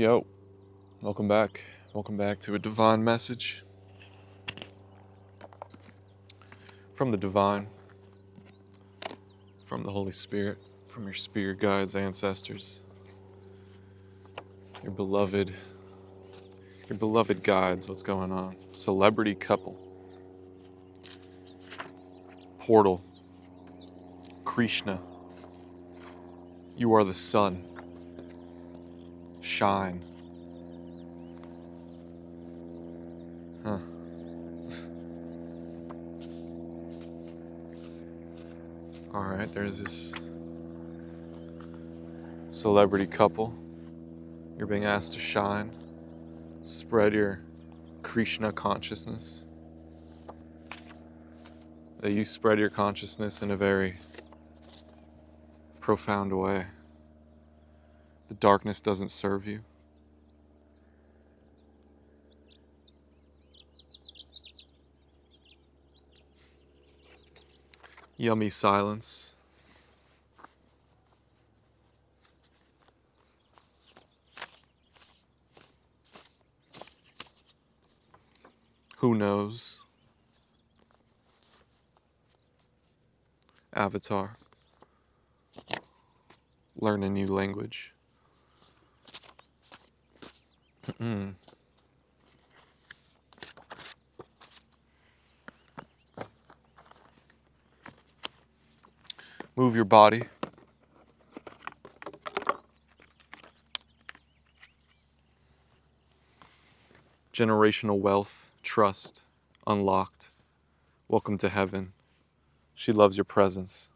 Yo, welcome back. Welcome back to a divine message from the divine, from the Holy Spirit, from your spirit guides, ancestors, your beloved guides. What's going on? Celebrity couple, portal, Krishna. You are the sun. Shine. Huh. All right, there's this celebrity couple. You're being asked to shine, spread your Krishna consciousness. That you spread your consciousness in a very profound way. The darkness doesn't serve you. Yummy silence. Who knows? Avatar. Learn a new language. Move your body. Generational wealth, trust, unlocked. Welcome to heaven. She loves your presence.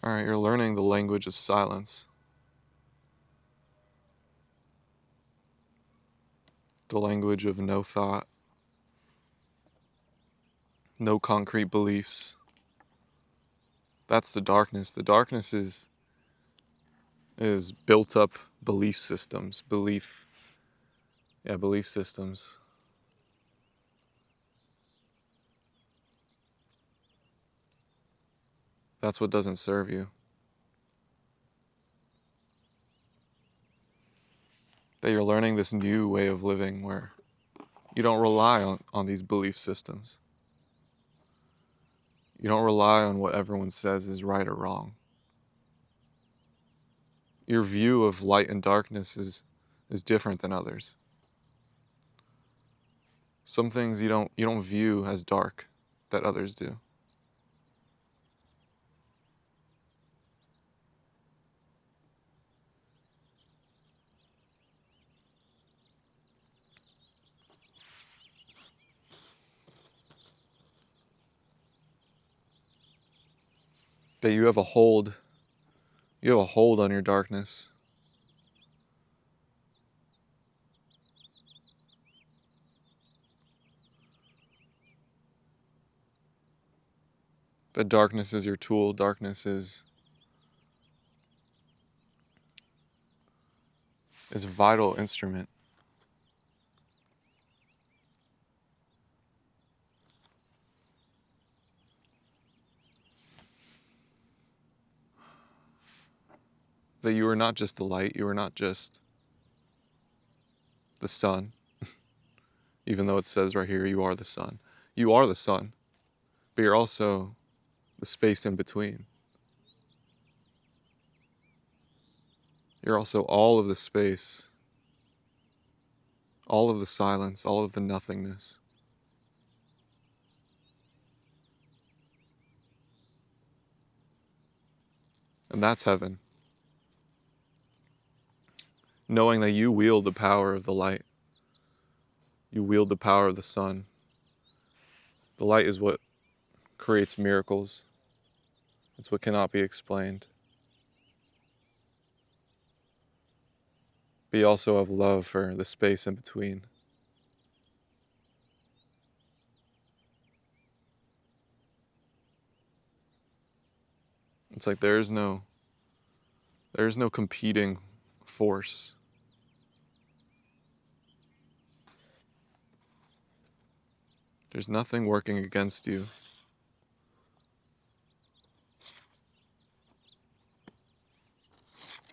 All right, you're learning the language of silence. The language of no thought, no concrete beliefs. That's the darkness. The darkness is built up belief systems. Belief systems. That's what doesn't serve you. That you're learning this new way of living where you don't rely on these belief systems. You don't rely on what everyone says is right or wrong. Your view of light and darkness is different than others. Some things you don't view as dark that others do. That you have a hold on your darkness. That darkness is your tool. Darkness is a vital instrument. That you are not just the light, you are not just the sun, even though it says right here, you are the sun. You are the sun, but you're also the space in between. You're also all of the space, all of the silence, all of the nothingness. And that's heaven. Knowing that you wield the power of the light. You wield the power of the sun. The light is what creates miracles. It's what cannot be explained. But you also have love for the space in between. It's like there is no competing force. There's nothing working against you.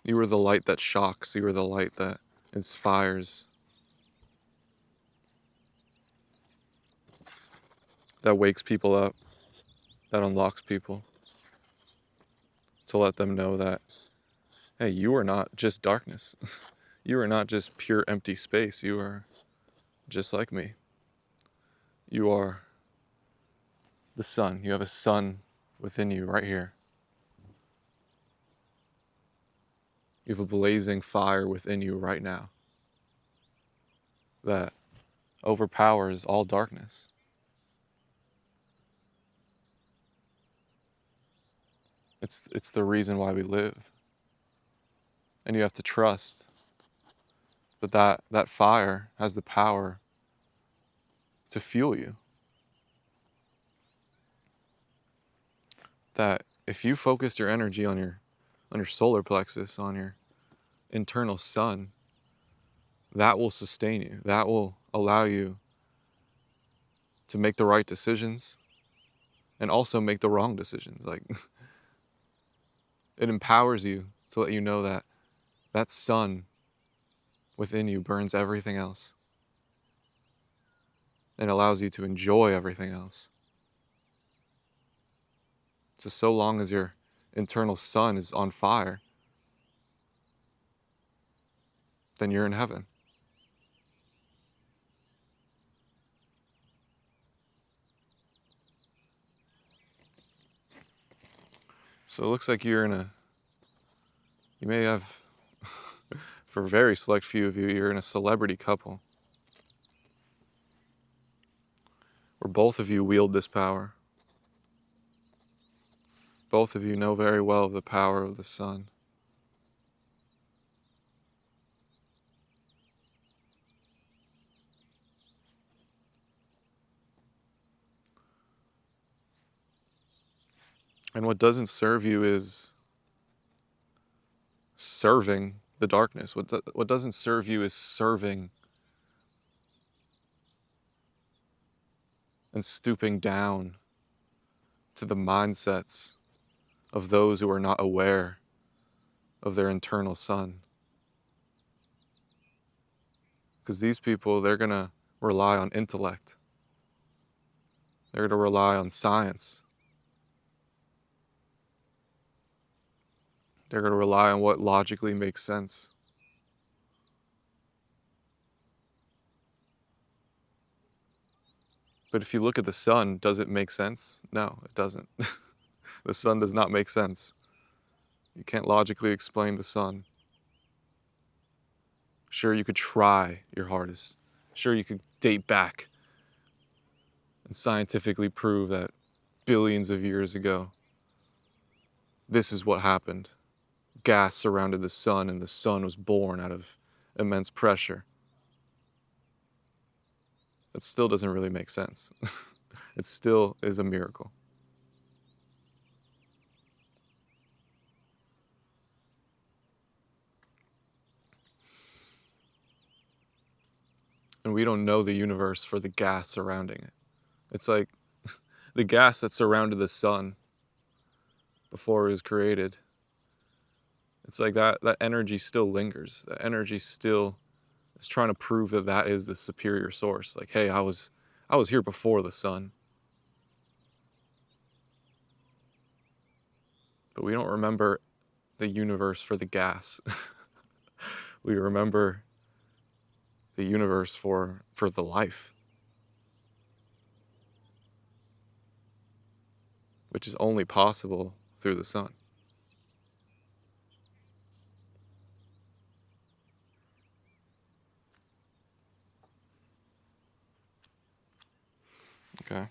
You are the light that shocks. You are the light that inspires, that wakes people up, that unlocks people, to let them know that, hey, you are not just darkness. You are not just pure empty space. You are just like me. You are the sun. You have a sun within you right here. You have a blazing fire within you right now that overpowers all darkness. It's the reason why we live. And you have to trust that fire has the power to fuel you. That if you focus your energy on your solar plexus, on your internal sun, that will sustain you. That will allow you to make the right decisions and also make the wrong decisions. Like it empowers you to let you know that that sun within you burns everything else and allows you to enjoy everything else. So long as your internal sun is on fire, then you're in heaven. So it looks like you may have, for a very select few of you, you're in a celebrity couple where both of you wield this power. Both of you know very well the power of the sun. And what doesn't serve you is serving the darkness. What doesn't serve you is serving and stooping down to the mindsets of those who are not aware of their internal sun. Because these people, they're going to rely on intellect. They're going to rely on science. They're going to rely on what logically makes sense. But if you look at the sun, does it make sense? No, it doesn't. The sun does not make sense. You can't logically explain the sun. Sure, you could try your hardest. Sure, you could date back and scientifically prove that billions of years ago, this is what happened. Gas surrounded the sun and the sun was born out of immense pressure. That still doesn't really make sense. It still is a miracle. And we don't know the universe for the gas surrounding it. It's like the gas that surrounded the sun before it was created. It's like that energy still lingers. That energy still is trying to prove that that is the superior source. Like, hey, I was here before the sun. But we don't remember the universe for the gas. We remember the universe for the life, which is only possible through the sun. Okay.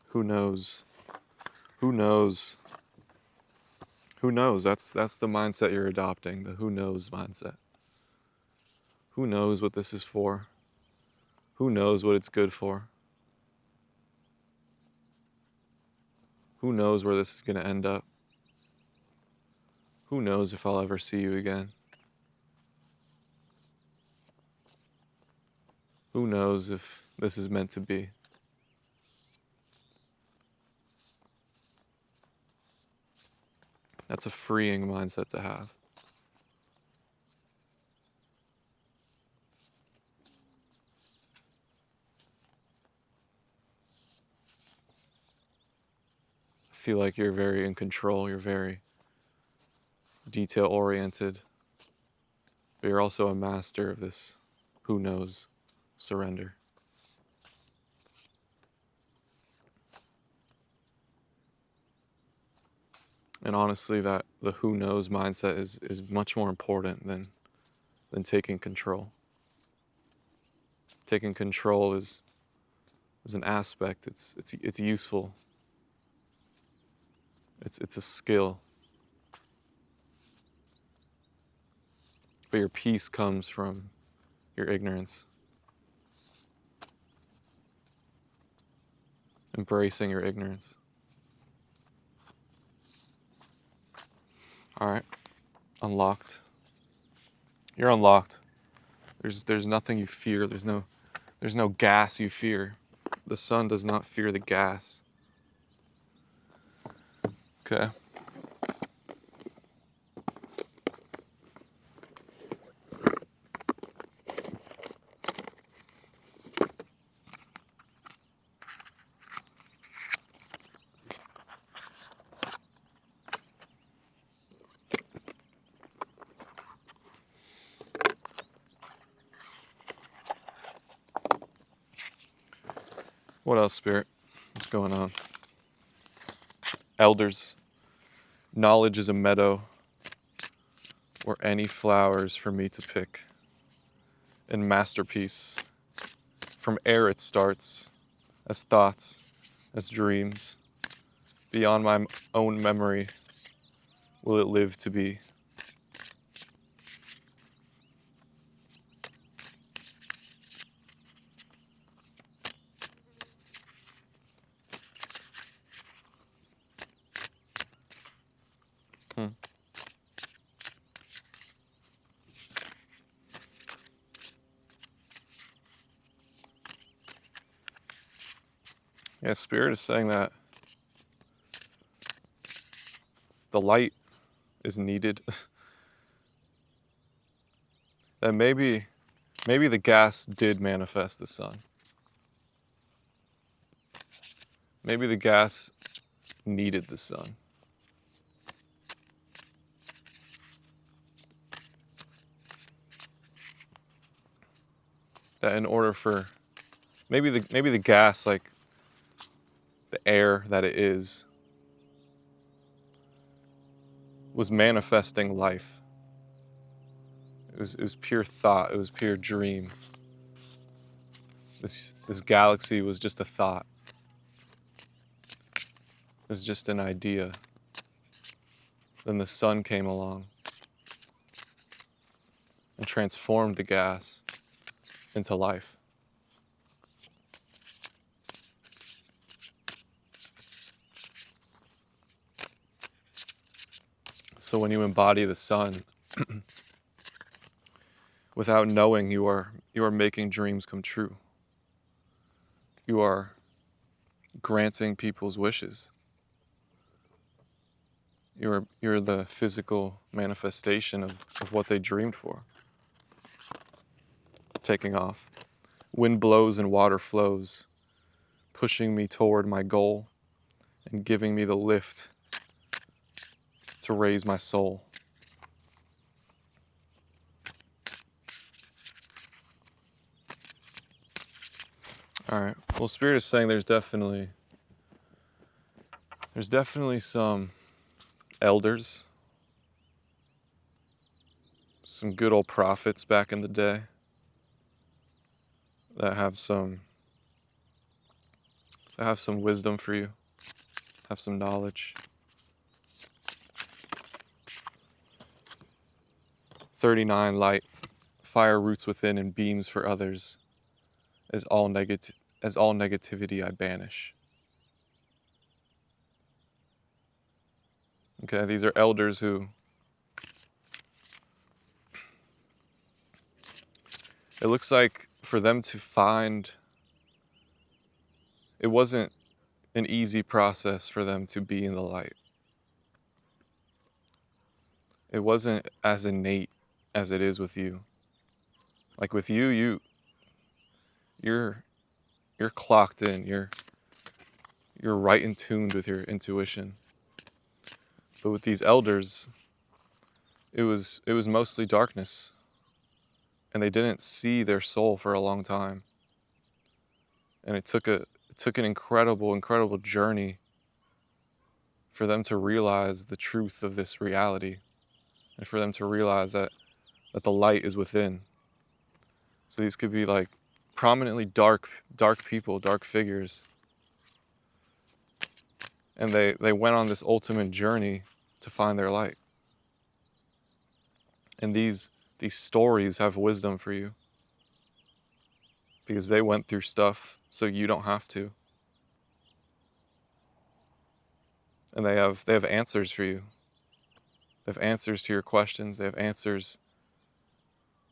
Who knows? Who knows? Who knows? That's the mindset you're adopting, the who knows mindset. Who knows what this is for? Who knows what it's good for? Who knows where this is going to end up? Who knows if I'll ever see you again? Who knows if this is meant to be. That's a freeing mindset to have. I feel like you're very in control, you're very detail-oriented, but you're also a master of this who knows surrender. And honestly, that the who knows mindset is much more important than taking control. Taking control is an aspect. It's useful. It's a skill. But your peace comes from your ignorance. Embracing your ignorance. All right, unlocked. You're unlocked. There's nothing you fear. There's no gas you fear. The sun does not fear the gas. Okay. What else, Spirit? What's going on? Elders. Knowledge is a meadow or any flowers for me to pick. And masterpiece. From air it starts, as thoughts, as dreams. Beyond my own memory will it live to be. Yeah, Spirit is saying that the light is needed. That maybe the gas did manifest the sun. Maybe the gas needed the sun. That in order for maybe the gas, like the air that it is, was manifesting life. It was pure thought. It was pure dream. This galaxy was just a thought. It was just an idea. Then the sun came along and transformed the gas into life. So when you embody the sun, without knowing, you are making dreams come true. You are granting people's wishes. You're the physical manifestation of what they dreamed for. Taking off. Wind blows and water flows, pushing me toward my goal and giving me the lift to raise my soul. All right. Well, Spirit is saying there's definitely some elders, some good old prophets back in the day that have some wisdom for you, have some knowledge. 39 light, fire roots within and beams for others, as all negativity I banish. Okay, these are elders who it looks like for them to find It wasn't an easy process for them to be in the light. It wasn't as innate as it is with you. Like with you, you're clocked in. You're right in tune with your intuition. But with these elders, it was mostly darkness, and they didn't see their soul for a long time. And it took an incredible journey for them to realize the truth of this reality, and for them to realize that the light is within. So these could be like prominently dark people, dark figures. And they went on this ultimate journey to find their light. And these stories have wisdom for you, because they went through stuff so you don't have to. And they have answers for you. They have answers to your questions. They have answers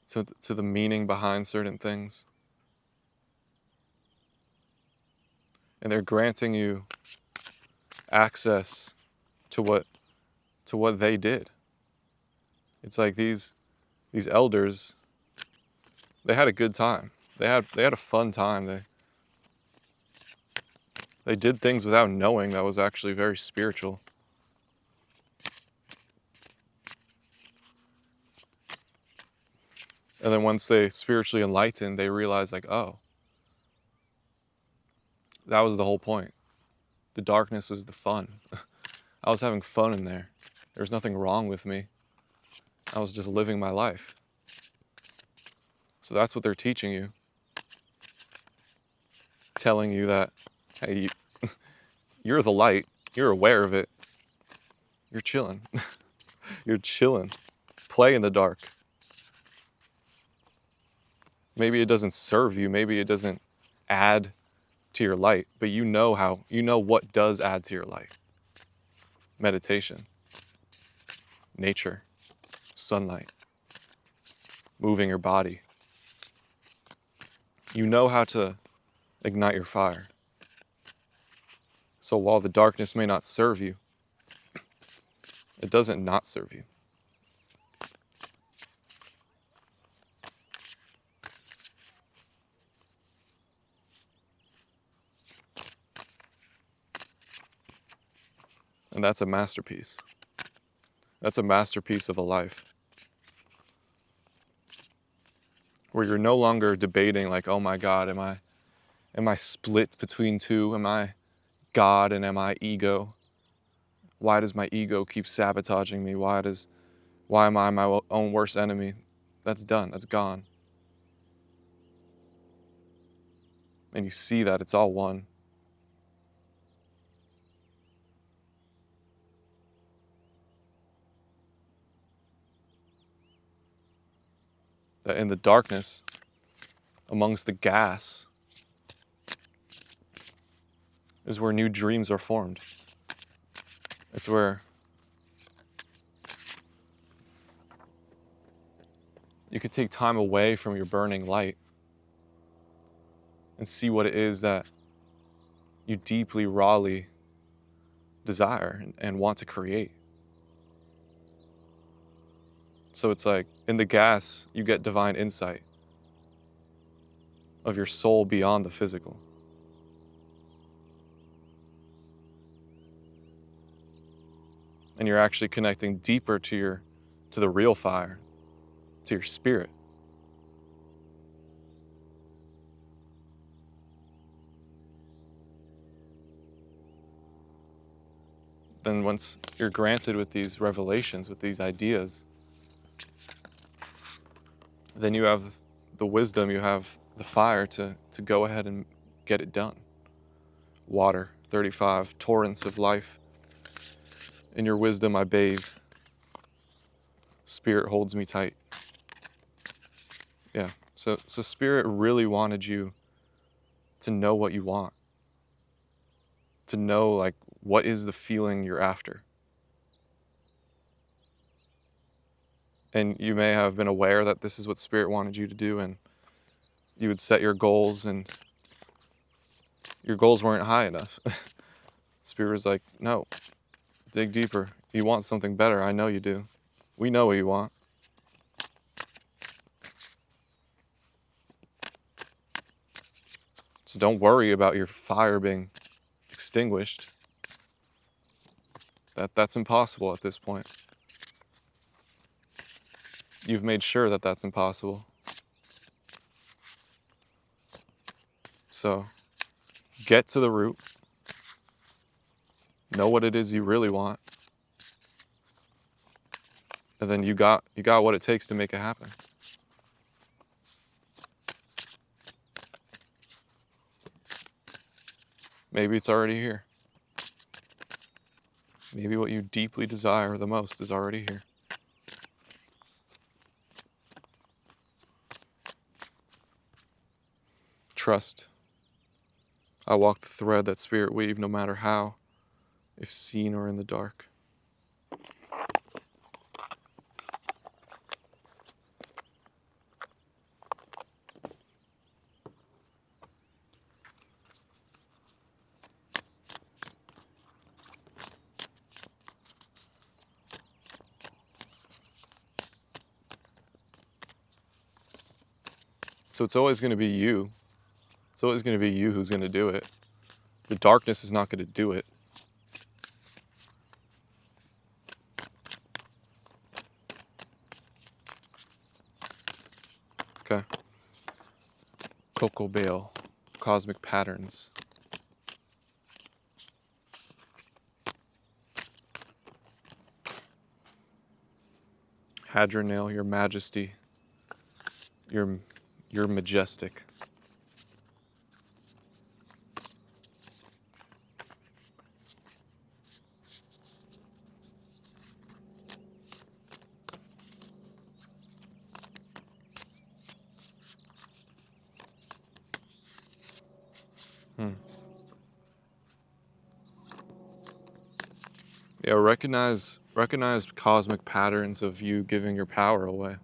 to the meaning behind certain things. And they're granting you access to what they did. It's like these elders, they had a good time. They had a fun time. They did things without knowing that was actually very spiritual. And then once they spiritually enlightened, they realized like, oh, that was the whole point. The darkness was the fun. I was having fun in there. There was nothing wrong with me. I was just living my life. So that's what they're teaching you. Telling you that, hey, you're the light. You're aware of it. You're chilling. You're chilling. Play in the dark. Maybe it doesn't serve you. Maybe it doesn't add to your light, but you know what does add to your light. Meditation, nature, sunlight, moving your body. You know how to ignite your fire. So while the darkness may not serve you, it doesn't not serve you. And that's a masterpiece. That's a masterpiece of a life. Where you're no longer debating like, oh my God, am I split between two? Am I God and am I ego? Why does my ego keep sabotaging me? Why am I my own worst enemy? That's done. That's gone. And you see that it's all one. That in the darkness, amongst the gas, is where new dreams are formed. It's where you could take time away from your burning light and see what it is that you deeply, rawly desire and want to create. So it's like, in the gas, you get divine insight of your soul beyond the physical. And you're actually connecting deeper to the real fire, to your spirit. Then once you're granted with these revelations, with these ideas, then you have the wisdom, you have the fire to go ahead and get it done. Water, 35, torrents of life. In your wisdom I bathe. Spirit holds me tight. Yeah, so Spirit really wanted you to know what you want. To know, like, what is the feeling you're after. And you may have been aware that this is what Spirit wanted you to do, and you would set your goals and your goals weren't high enough. Spirit was like, no, dig deeper. You want something better. I know you do. We know what you want. So don't worry about your fire being extinguished. That's impossible at this point. You've made sure that that's impossible. So get to the root. Know what it is you really want. And then you got what it takes to make it happen. Maybe it's already here. Maybe what you deeply desire the most is already here. Trust. I walk the thread that Spirit weave no matter how, if seen or in the dark. So it's always going to be you. It's always going to be you who's going to do it. The darkness is not going to do it. Okay. Cocoa Bale, Cosmic Patterns. Hadronale, Your Majesty. You're majestic. Yeah, recognize cosmic patterns of you giving your power away.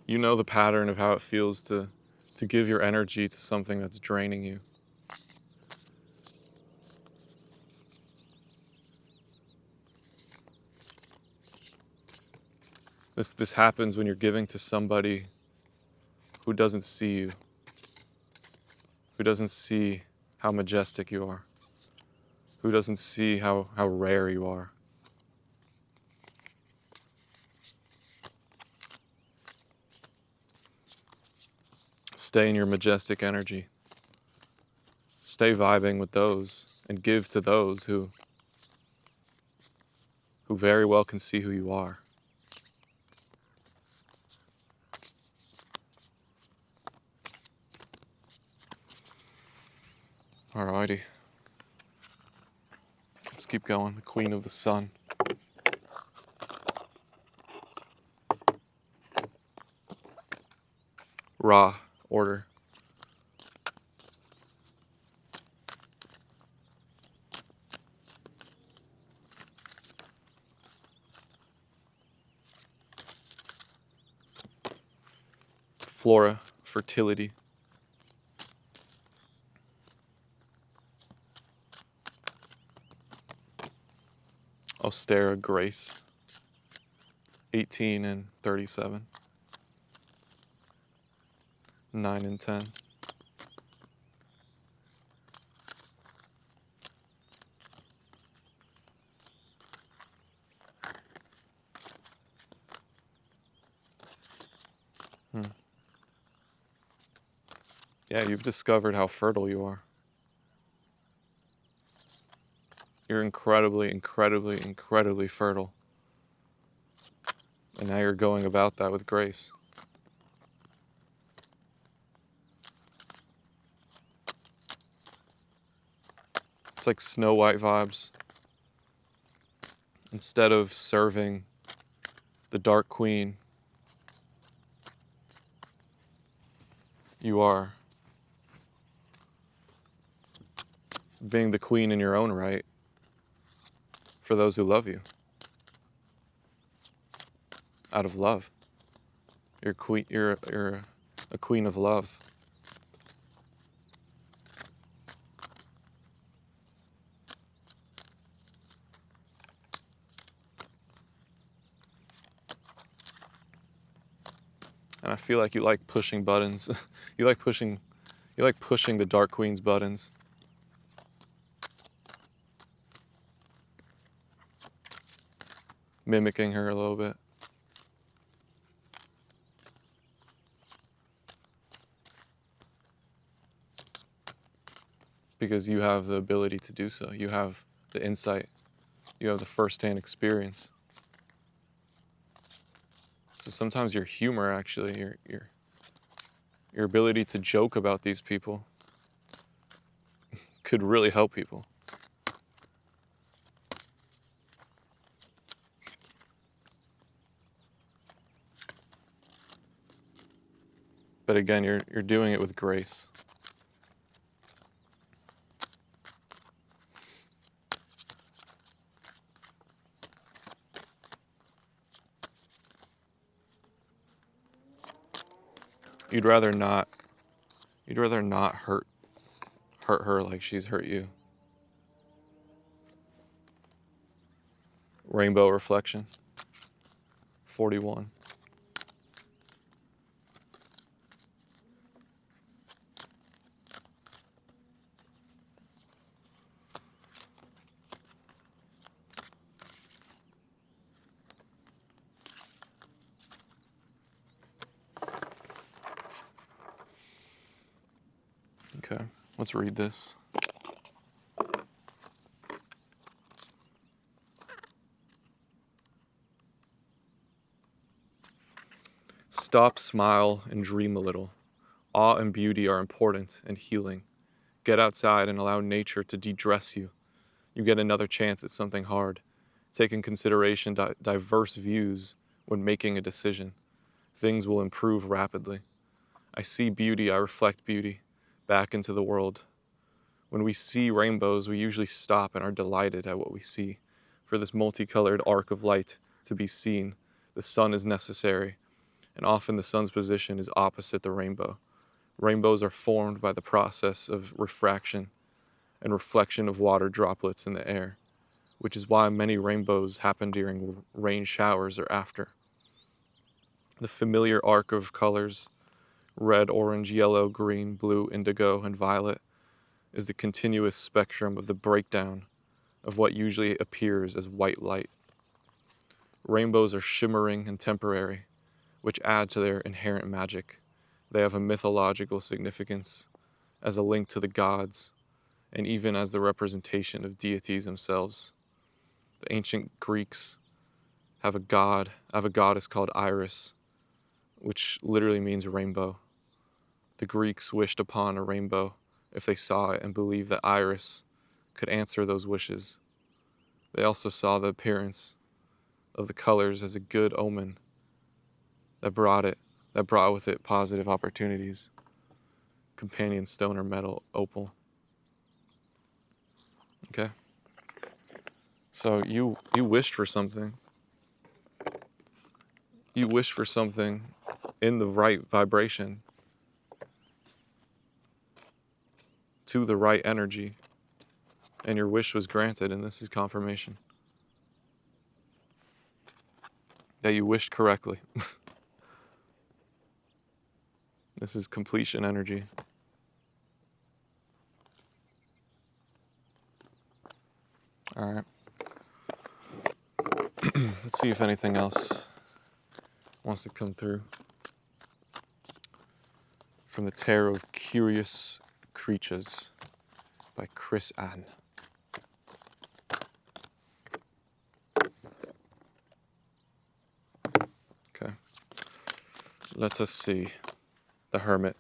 You know the pattern of how it feels to give your energy to something that's draining you. This happens when you're giving to somebody who doesn't see you, who doesn't see how majestic you are, who doesn't see how rare you are. Stay in your majestic energy. Stay vibing with those and give to those who very well can see who you are. Alrighty. Let's keep going. The Queen of the Sun. Ra, order. Flora, fertility. Ostera, grace. 18 and 37. 9 and 10. Yeah, you've discovered how fertile you are. You're incredibly, incredibly, incredibly fertile. And now you're going about that with grace. It's like Snow White vibes. Instead of serving the Dark Queen, you are being the queen in your own right for those who love you. out of love. You're queen. You're a queen of love. And I feel like you like pushing buttons. you like pushing the Dark Queen's buttons. Mimicking her a little bit. Because you have the ability to do so. You have the insight. You have the first-hand experience. So sometimes your humor, actually, your ability to joke about these people could really help people. But again, you're doing it with grace. You'd rather not hurt her like she's hurt you. Rainbow reflection. 41. Okay, let's read this. Stop, smile, and dream a little. Awe and beauty are important and healing. Get outside and allow nature to de-dress you. You get another chance at something hard. Take in consideration diverse views when making a decision. Things will improve rapidly. I see beauty, I reflect beauty back into the world. When we see rainbows, we usually stop and are delighted at what we see. For this multicolored arc of light to be seen, the sun is necessary, and often the sun's position is opposite the rainbow. Rainbows are formed by the process of refraction and reflection of water droplets in the air, which is why many rainbows happen during rain showers or after. The familiar arc of colors, red, orange, yellow, green, blue, indigo, and violet, is the continuous spectrum of the breakdown of what usually appears as white light. Rainbows are shimmering and temporary, which add to their inherent magic. They have a mythological significance as a link to the gods, and even as the representation of deities themselves. The ancient Greeks have a goddess called Iris, which literally means rainbow. The Greeks wished upon a rainbow if they saw it and believed that Iris could answer those wishes. They also saw the appearance of the colors as a good omen that brought with it positive opportunities. Companion stone or metal opal. Okay. So you wished for something. You wished for something in the right vibration, to the right energy, and your wish was granted, and this is confirmation that you wished correctly. This is completion energy. All right. Let's see if anything else wants to come through. From the Tarot of Curious Creatures by Chris Ann. Okay. Let us see. The Hermit.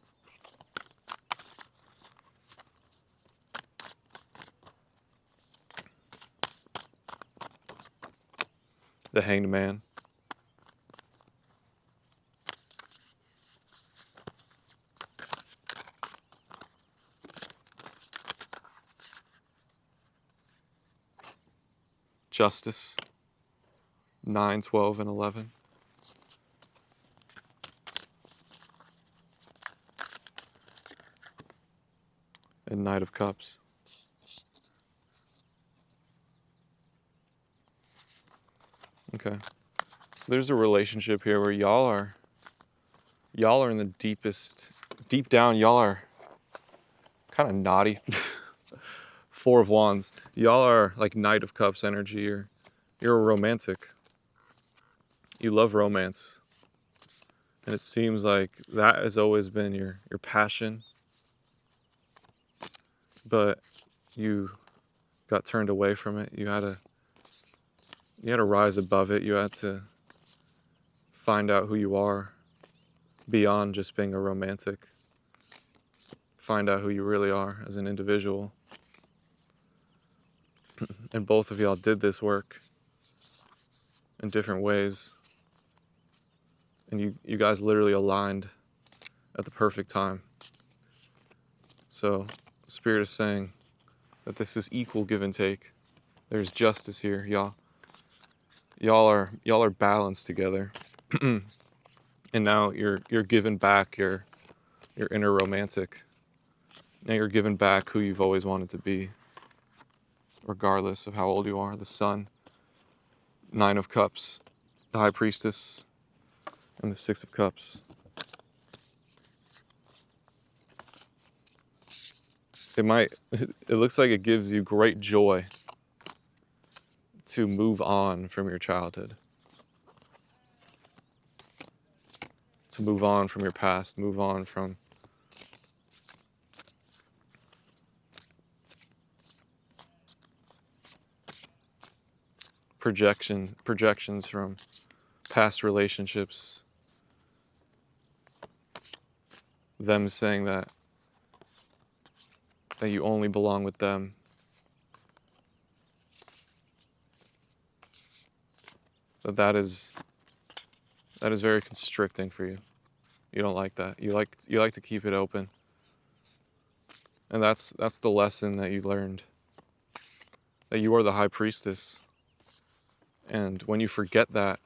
The Hanged Man. Justice. 9, 12, and 11. and Knight of Cups. Okay. So there's a relationship here where y'all are in the deep down, y'all are kind of naughty. Four of Wands. Y'all are like Knight of Cups energy. You're a romantic. You love romance. And it seems like that has always been your passion. But you got turned away from it. You had to rise above it. You had to find out who you are beyond just being a romantic. Find out who you really are as an individual. And both of y'all did this work in different ways. And you guys literally aligned at the perfect time. So Spirit is saying that this is equal give and take. There's justice here, y'all. Y'all are balanced together. And now you're giving back your inner romantic. Now you're giving back who you've always wanted to be, regardless of how old you are. The Sun, Nine of Cups, the High Priestess, and the Six of Cups. It looks like it gives you great joy to move on from your childhood, to move on from your past, move on from projections from past relationships, them saying that you only belong with them. That is very constricting for you. You don't like that. You like to keep it open. And that's the lesson that you learned. That you are the High Priestess. And when you forget that,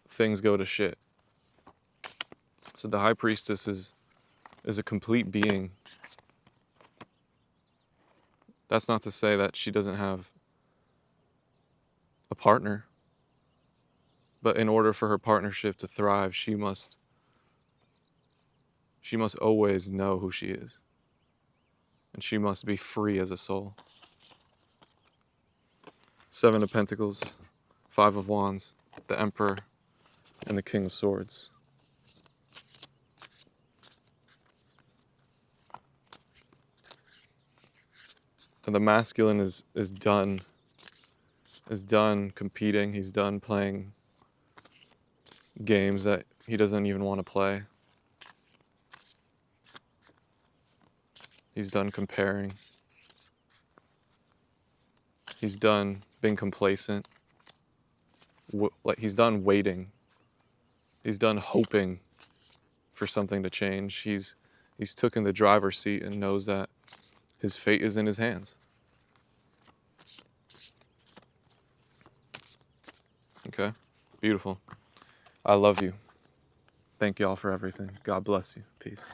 things go to shit. So the High Priestess is a complete being. That's not to say that she doesn't have a partner. But in order for her partnership to thrive, she must always know who she is. And she must be free as a soul. Seven of Pentacles, Five of Wands, the Emperor, and the King of Swords. And the masculine is done competing. He's done playing games that he doesn't even want to play. He's done comparing. He's done being complacent. He's done waiting. He's done hoping for something to change. He's taken the driver's seat and knows that his fate is in his hands. Okay? Beautiful. I love you. Thank you all for everything. God bless you. Peace.